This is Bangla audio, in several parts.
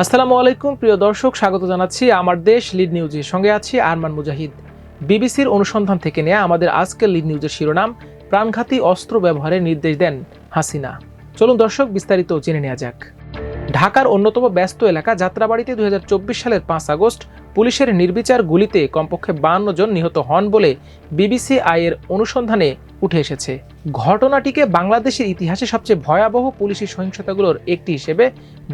আসসালামু আলাইকুম প্রিয় দর্শক, স্বাগত জানাচ্ছি আমার দেশ লিড নিউজে। সঙ্গে আছি আরমান মুজাহিদ। বিবিসির অনুসন্ধান থেকে নেওয়া আমাদের আজকের লিড নিউজের শিরোনাম, প্রাণঘাতী অস্ত্র ব্যবহারের নির্দেশ দেন হাসিনা। চলুন দর্শক বিস্তারিত জেনে নেওয়া যাক। ঢাকার অন্যতম ব্যস্ত এলাকা যাত্রাবাড়িতে 2024 সালের 5 আগস্ট পুলিশের নির্বিচার গুলিতে কমপক্ষে 52 জন নিহত হন বলে বিবিসি এর অনুসন্ধানে উঠে এসেছে। ঘটনাটিকে বাংলাদেশের ইতিহাসে সবচেয়ে ভয়াবহ পুলিশি সহিংসতাগুলোর একটি হিসেবে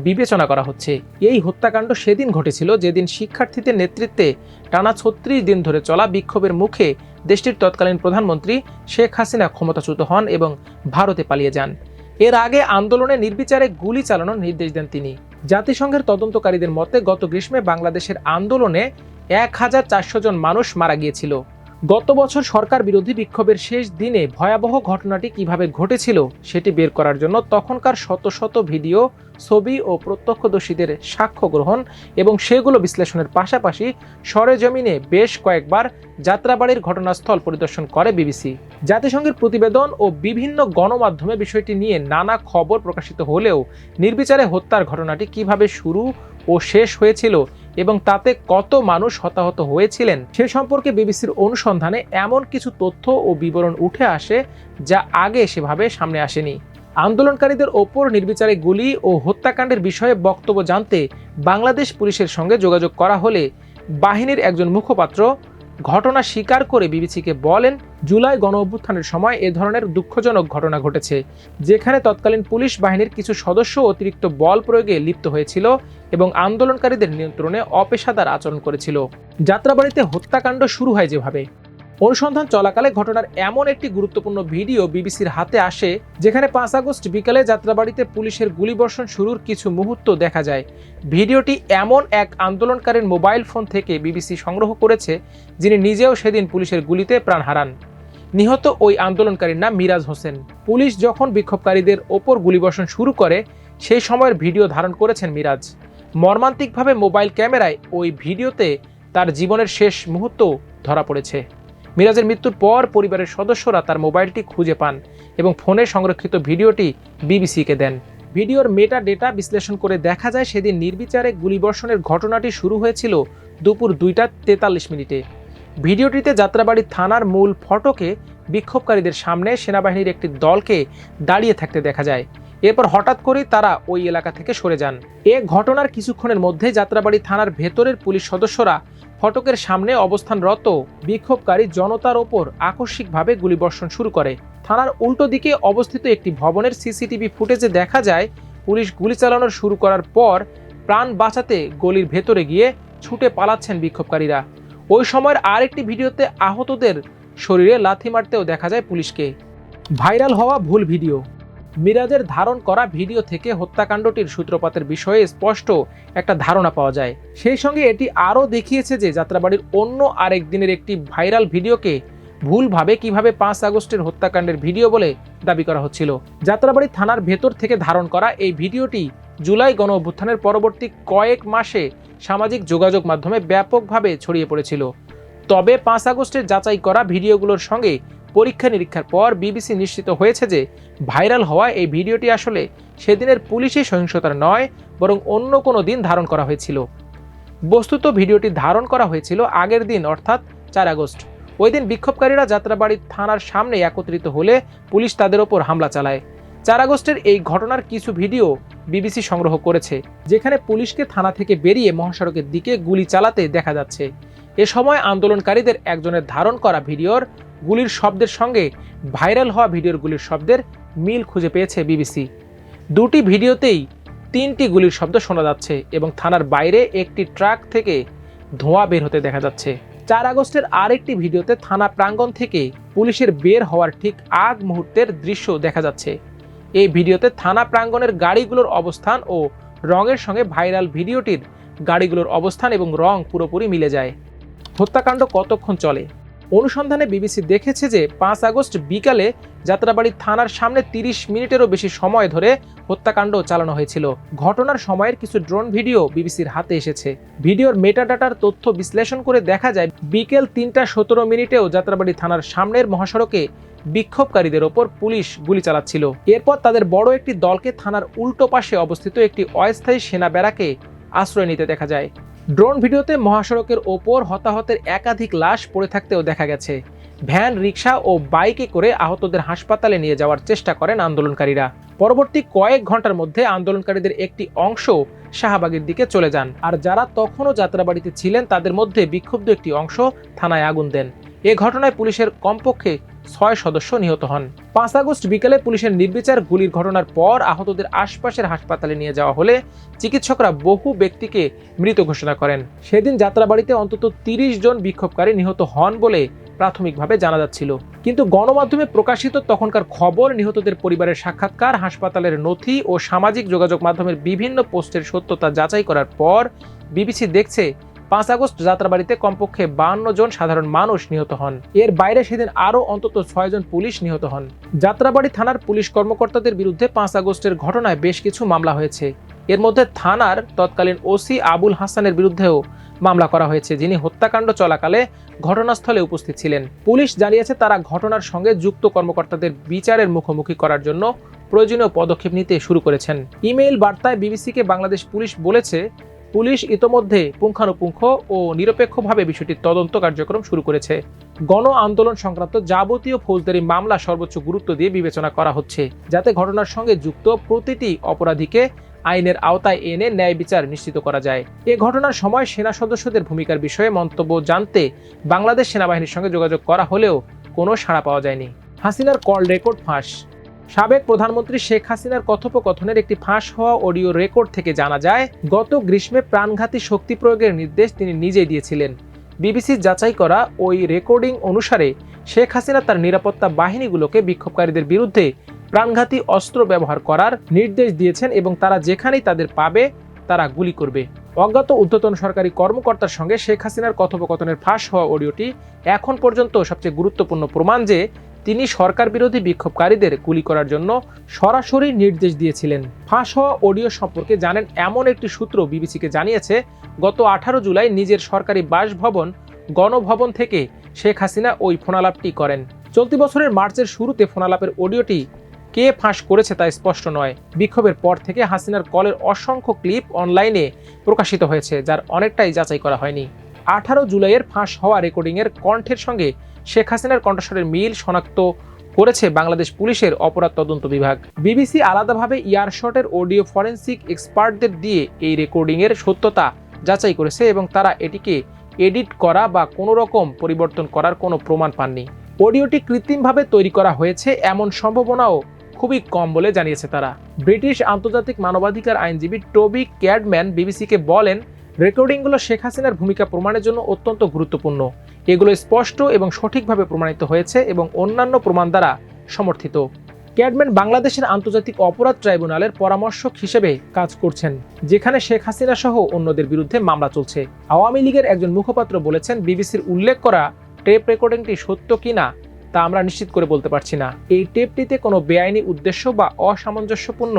বিবেচনা করা হচ্ছে। এই হত্যাকাণ্ড সেদিন ঘটেছিল যেদিন শিক্ষার্থীদের নেতৃত্বে টানা 36 দিন ধরে চলা বিক্ষোভের মুখে দেশটির তৎকালীন প্রধানমন্ত্রী শেখ হাসিনা ক্ষমতাচ্যুত হন এবং ভারতে পালিয়ে যান। এর আগে আন্দোলনে নির্বিচারে গুলি চালানোর নির্দেশ দেন তিনি। জাতিসংঘের তদন্তকারীদের মতে গত গ্রীষ্মে বাংলাদেশের আন্দোলনে 1400 জন মানুষ মারা গিয়েছিল। গত বছর সরকার বিরোধী বিক্ষোভের শেষ দিনে ভয়াবহ ঘটনাটি কিভাবে ঘটেছিল সেটি বের করার জন্য তখনকার শত শত ভিডিও, ছবি ও প্রত্যক্ষদর্শীদের সাক্ষ্য গ্রহণ এবং সেগুলো বিশ্লেষণের পাশাপাশি সরেজমিনে বেশ কয়েকবার যাত্রাবাড়ির ঘটনাস্থল পরিদর্শন করে বিবিসি। জাতিসংঘের প্রতিবেদন ও বিভিন্ন গণমাধ্যমে বিষয়টি নিয়ে নানা খবর প্রকাশিত হলেও নির্বিচারে হত্যার ঘটনাটি কিভাবে শুরু ও শেষ হয়েছিল এবং তাতে কত মানুষ হতাহত হয়েছিলেন সে সম্পর্কে বিবিসির অনুসন্ধানে এমন কিছু তথ্য ও বিবরণ উঠে আসে যা আগে সেভাবে সামনে আসেনি। আন্দোলনকারীদের ওপর নির্বিচারে গুলি ও হত্যাকাণ্ডের বিষয়ে বক্তব্য জানতে বাংলাদেশ পুলিশের সঙ্গে যোগাযোগ করা হলে বাহিনীর একজন মুখপাত্র ঘটনা স্বীকার করে বিবিসিকে বলেন, জুলাই গণঅভ্যুত্থানের সময় এ ধরনের দুঃখজনক ঘটনা ঘটেছে, যেখানে তৎকালীন পুলিশ বাহিনীর কিছু সদস্য অতিরিক্ত বল প্রয়োগে লিপ্ত হয়েছিল এবং আন্দোলনকারীদের নিয়ন্ত্রণে অপেশাদার আচরণ করেছিল। যাত্রাবাড়িতে হত্যাকাণ্ড শুরু হয় যেভাবে, অনুসন্ধান চলাকালে ঘটনার এমন একটি গুরুত্বপূর্ণ ভিডিও বিবিসির হাতে আসে যেখানে 5 আগস্ট বিকালে যাত্রাবাড়িতে পুলিশের গুলিবর্ষণ শুরুর কিছু মুহূর্ত দেখা যায়। ভিডিওটি এমন এক আন্দোলনকারীর মোবাইল ফোন থেকে বিবিসি সংগ্রহ করেছে যিনি নিজেও সেদিন পুলিশের গুলিতে প্রাণ হারান। নিহত ওই আন্দোলনকারীর নাম মিরাজ হোসেন। পুলিশ যখন বিক্ষোভকারীদের ওপর গুলিবর্ষণ শুরু করে সেই সময়ের ভিডিও ধারণ করেছেন মিরাজ। মর্মান্তিকভাবে মোবাইল ক্যামেরায় ওই ভিডিওতে তার জীবনের শেষ মুহূর্ত ধরা পড়েছে। মিরাজের মৃত্যুর পর পরিবারের সদস্যরা তার মোবাইলটি খুঁজে পান এবং ফোনে সংরক্ষিত ভিডিওটি বিবিসিকে দেন। ভিডিওর মেটা ডেটা বিশ্লেষণ করে দেখা যায় সেদিন নির্বিচারে গুলিবর্ষণের ঘটনাটি শুরু হয়েছিল দুপুর 2:43 ভিডিওটিতে যাত্রাবাড়ি থানার মূল ফটকে বিক্ষোভকারীদের সামনে সেনাবাহিনীর একটি দলকে দাঁড়িয়ে থাকতে দেখা যায়। এরপর হঠাৎ করেই তারা ওই এলাকা থেকে সরে যান। এ ঘটনার কিছুক্ষণের মধ্যে যাত্রাবাড়ি থানার ভেতরের পুলিশ সদস্যরা ফটকের সামনে অবস্থানরত বিক্ষোভকারী জনতার ওপর আকস্মিকভাবে গুলিবর্ষণ শুরু করে। থানার উল্টো দিকে অবস্থিত একটি ভবনের সিসিটিভি ফুটেজে দেখা যায় পুলিশ গুলি চালানো শুরু করার পর প্রাণ বাঁচাতে গলির ভেতরে গিয়ে ছুটে পালাচ্ছেন বিক্ষোভকারীরা। ওই সময়ের আরেকটি ভিডিওতে আহতদের শরীরে লাথি মারতেও দেখা যায় পুলিশকে। ভাইরাল হওয়া ভুল ভিডিও। মিরাজের ধারণ করা ভিডিও থেকে হত্যাকাণ্ডটির সূত্রপাতের বিষয়ে স্পষ্ট একটা ধারণা পাওয়া যায়। সেই সঙ্গে এটি আরও দেখিয়েছে যে যাত্রাবাড়ির অন্য আরেক দিনের একটি ভাইরাল ভিডিওকে ভুলভাবে কিভাবে 5 আগস্টের হত্যাকাণ্ডের ভিডিও বলে দাবি করা হচ্ছিল। যাত্রাবাড়ি থানার ভেতর থেকে ধারণ করা এই ভিডিওটি জুলাই গণঅভ্যুত্থানের পরবর্তী কয়েক মাসে সামাজিক যোগাযোগ মাধ্যমে ব্যাপকভাবে ছড়িয়ে পড়েছিল। তবে 5 আগস্টের যাচাই করা ভিডিওগুলোর সঙ্গে পরীক্ষা নিরীক্ষার পর বিবিসি নিশ্চিত হয়েছে যে ভাইরাল হওয়া এই ভিডিওটি আসলে সেদিনের পুলিশি সহিংসতার নয়, বরং অন্য কোনো দিন ধারণ করা হয়েছিল। বস্তুত ভিডিওটি ধারণ করা হয়েছিল আগের দিন, অর্থাৎ 4 আগস্ট। ওই দিন বিক্ষোভকারীরা যাত্রাবাড়ি থানার সামনে একত্রিত হলে পুলিশ তাদের ওপর হামলা চালায়। 4 আগস্টের এই ঘটনার কিছু ভিডিও বিবিসি সংগ্রহ করেছে যেখানে পুলিশকে থানা থেকে বেরিয়ে মহাসড়কের দিকে গুলি চালাতে দেখা যাচ্ছে। এ সময় আন্দোলনকারীদের একজনের ধারণ করা ভিডিওর গুলির শব্দের সঙ্গে ভাইরাল হওয়া ভিডিওর গুলির শব্দের মিল খুঁজে পেয়েছে বিবিসি। দুটি ভিডিওতেই 3টি গুলির শব্দ শোনা যাচ্ছে এবং থানার বাইরে একটি ট্রাক থেকে ধোঁয়া বের হতে দেখা যাচ্ছে। 4 আগস্টের আরেকটি ভিডিওতে থানা প্রাঙ্গণ থেকে পুলিশের বের হওয়ার ঠিক আগ মুহূর্তের দৃশ্য দেখা যাচ্ছে। এই ভিডিওতে থানা প্রাঙ্গণের গাড়িগুলোর অবস্থান ও রঙের সঙ্গে ভাইরাল ভিডিওটির গাড়িগুলোর অবস্থান এবং রং পুরোপুরি মিলে যায়। হত্যাকাণ্ড কতক্ষণ চলে? অনুসন্ধানে বিবিসি দেখেছে যে 5 আগস্ট বিকালে যাত্রাবাড়ি থানার সামনে 30 মিনিটেরও বেশি সময় ধরে হত্যাকাণ্ড চালানো হয়েছিল। ঘটনার সময়ের কিছু ড্রোন ভিডিও বিবিসির হাতে এসেছে। ভিডিওর মেটাডাটার তথ্য বিশ্লেষণ করে দেখা যায় বিকেল 3:17 যাত্রাবাড়ি থানার সামনের মহাসড়কে বিক্ষোভকারীদের ওপর পুলিশ গুলি চালাচ্ছিল। এরপর তাদের বড় একটি দলকে থানার উল্টো পাশে অবস্থিত একটি অস্থায়ী সেনা ব্যারাকে আশ্রয় নিতে দেখা যায়। ড্রোন ভিডিওতে মহাসড়কের ওপর হতাহতের একাধিক লাশ পড়ে থাকতেও দেখা গেছে। ভ্যান, রিকশা ও বাইকে করে আহতদের হাসপাতালে নিয়ে যাওয়ার চেষ্টা করেন আন্দোলনকারীরা। পরবর্তী কয়েক ঘন্টার মধ্যে আন্দোলনকারীদের একটি অংশ শাহবাগের দিকে চলে যান, আর যারা তখনও যাত্রাবাড়িতে ছিলেন তাদের মধ্যে বিক্ষুব্ধ একটি অংশ থানায় আগুন দেন। এ ঘটনায় পুলিশের কমপক্ষে 6 সদস্য নিহত হন। 5 আগস্ট বিকেলে পুলিশের নির্বিচার গুলির ঘটনার পর আহতদের আশপাশের হাসপাতালে নিয়ে যাওয়া হলে চিকিৎসকরা বহু ব্যক্তিকে মৃত ঘোষণা করেন। সেদিন যাত্রাবাড়িতে অন্তত 30 জন বিক্ষোভকারী নিহত হন বলে প্রাথমিকভাবে জানা যাচ্ছিল, কিন্তু গণমাধ্যমে প্রকাশিত তখনকার খবর, নিহতদের পরিবারের সাক্ষাৎকার, হাসপাতালের নথি ও সামাজিক যোগাযোগ মাধ্যমের বিভিন্ন পোস্টের সত্যতা যাচাই করার পর বিবিসি দেখছে 5 আগস্ট যাত্রাবাড়িতে কমপক্ষে 52 জন সাধারণ মানুষ নিহত হন। এর বাইরে সেদিন আরও অন্তত 6 জন পুলিশ নিহত হন। যাত্রাবাড়ি থানার পুলিশ কর্মকর্তাদের বিরুদ্ধে 5 আগস্টের ঘটনায় বেশ কিছু মামলা হয়েছে। এর মধ্যে থানার তৎকালীন ওসি আবুল হাসানের বিরুদ্ধেও মামলা করা হয়েছে, যিনি হত্যাকাণ্ড চলাকালে ঘটনাস্থলে উপস্থিত ছিলেন। পুলিশ জানিয়েছে তারা ঘটনার সঙ্গে যুক্ত কর্মকর্তাদের বিচারের মুখোমুখি করার জন্য প্রয়োজনীয় পদক্ষেপ নিতে শুরু করেছেন। ইমেইল বার্তায় বিবিসিকে বাংলাদেশ পুলিশ বলেছে, পুলিশ ইতোমধ্যে পুঙ্খানুপুঙ্খ ও নিরপেক্ষভাবে বিষয়টির তদন্ত কার্যক্রম শুরু করেছে। গণ আন্দোলন সংক্রান্ত যাবতীয় ফৌজদারি মামলা সর্বোচ্চ গুরুত্ব দিয়ে বিবেচনা করা হচ্ছে, যাতে ঘটনার সঙ্গে যুক্ত প্রতিটি অপরাধীকে আইনের আওতায় এনে ন্যায় বিচার নিশ্চিত করা যায়। এ ঘটনার সময় সেনা সদস্যদের ভূমিকার বিষয়ে মন্তব্য জানতে বাংলাদেশ সেনাবাহিনীর সঙ্গে যোগাযোগ করা হলেও কোনো সাড়া পাওয়া যায়নি। হাসিনার কল রেকর্ড ফাঁস। সাবেক প্রধানমন্ত্রী শেখ হাসিনার কথোপকথনের একটি ফাঁস হওয়া অডিও রেকর্ড থেকে জানা যায়, গত গ্রীষ্মে প্রাণঘাতী শক্তি প্রয়োগের নির্দেশ তিনি নিজেই দিয়েছিলেন। বিবিসির যাচাই করা ওই রেকর্ডিং অনুসারে শেখ হাসিনা তার নিরাপত্তা বাহিনীগুলোকে বিক্ষোভকারীদের বিরুদ্ধে প্রাণঘাতী অস্ত্র ব্যবহার করার নির্দেশ দিয়েছেন এবং তারা যেখানেই তাদের পাবে তারা গুলি করবে। অজ্ঞাত ঊর্ধ্বতন সরকারি কর্মকর্তার সঙ্গে শেখ হাসিনার কথোপকথনের ফাঁস হওয়া অডিওটি এখন পর্যন্ত সবচেয়ে গুরুত্বপূর্ণ প্রমাণ যে তিনি সরকার বিরোধী বিক্ষোভকারীদের গুলি করার জন্য সরাসরি নির্দেশ দিয়েছিলেন। ফাঁস হওয়া অডিও সম্পর্কে জানেন এমন একটি সূত্র বিবিসিকে জানিয়েছে, গত 18 জুলাই নিজের সরকারি বাসভবন গণভবন থেকে শেখ হাসিনা ওই ফোনালাপটি করেন। চলতি বছরের মার্চের শুরুতে ফোনালাপের অডিওটি কে ফাঁস করেছে তা স্পষ্ট নয়। বিক্ষোভের পর থেকে হাসিনার কলের অসংখ্য ক্লিপ অনলাইনে প্রকাশিত হয়েছে, যার অনেকটাই যাচাই করা হয়নি। 18 জুলাইয়ের ফাঁস হওয়া রেকর্ডিংয়ের কণ্ঠের সঙ্গে শেখ হাসিনার কণ্ঠস্বরের মিল শনাক্ত করেছে বাংলাদেশ পুলিশের অপরাধ তদন্ত বিভাগ। বিবিসি আলাদাভাবে ইয়ারশটের অডিও ফরেনসিক এক্সপার্টদের দিয়ে এই রেকর্ডিংয়ের সত্যতা যাচাই করেছে এবং তারা এটিকে এডিট করা বা কোনো রকম পরিবর্তন করার কোনো প্রমাণ পাননি। অডিওটি কৃত্রিমভাবে তৈরি করা হয়েছে এমন সম্ভাবনাও খুবই কম বলে জানিয়েছে তারা। ব্রিটিশ আন্তর্জাতিক মানবাধিকার আইনজীবী টবি ক্যাডম্যান বিবিসিকে বলেন, রেকর্ডিংগুলো শেখ হাসিনার ভূমিকা প্রমাণের জন্য অত্যন্ত গুরুত্বপূর্ণ। এগুলো স্পষ্ট এবং সঠিকভাবে প্রমাণিত হয়েছে এবং অন্যান্য প্রমাণ দ্বারা সমর্থিত। ক্যাডম্যান বাংলাদেশের আন্তর্জাতিক অপরাধ ট্রাইব্যুনালের পরামর্শক হিসেবে কাজ করছেন, যেখানে শেখ হাসিনা সহ অন্যদের বিরুদ্ধে মামলা চলছে। আওয়ামী লীগের একজন মুখপাত্র বলেছেন, বিবিসির উল্লেখ করা টেপ রেকর্ডিংটি সত্য কিনা তা আমরা নিশ্চিত করে বলতে পারছি না। এই টেপটিতে কোনো বেআইনি উদ্দেশ্য বা অসামঞ্জস্যপূর্ণ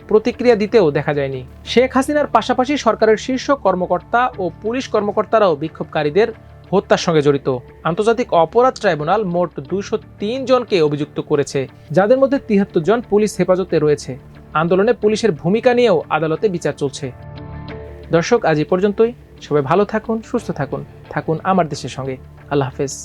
প্রতিক্রিয়া দিতেও দেখা যায়নি। শেখ হাসিনার পাশাপাশি সরকারের শীর্ষ কর্মকর্তা ও পুলিশ কর্মকর্তারাও বিক্ষোভকারীদের হত্যার সঙ্গে জড়িত। আন্তর্জাতিক অপরাধ ট্রাইব্যুনাল মোট 203 জনকে অভিযুক্ত করেছে, যাদের মধ্যে 73 জন পুলিশ হেফাজতে রয়েছে। আন্দোলনে পুলিশের ভূমিকা নিয়েও আদালতে বিচার চলছে। দর্শক, আজ এই পর্যন্তই। সবাই ভালো থাকুন, সুস্থ থাকুন, থাকুন আমার দেশের সঙ্গে। আল্লাহ হাফেজ।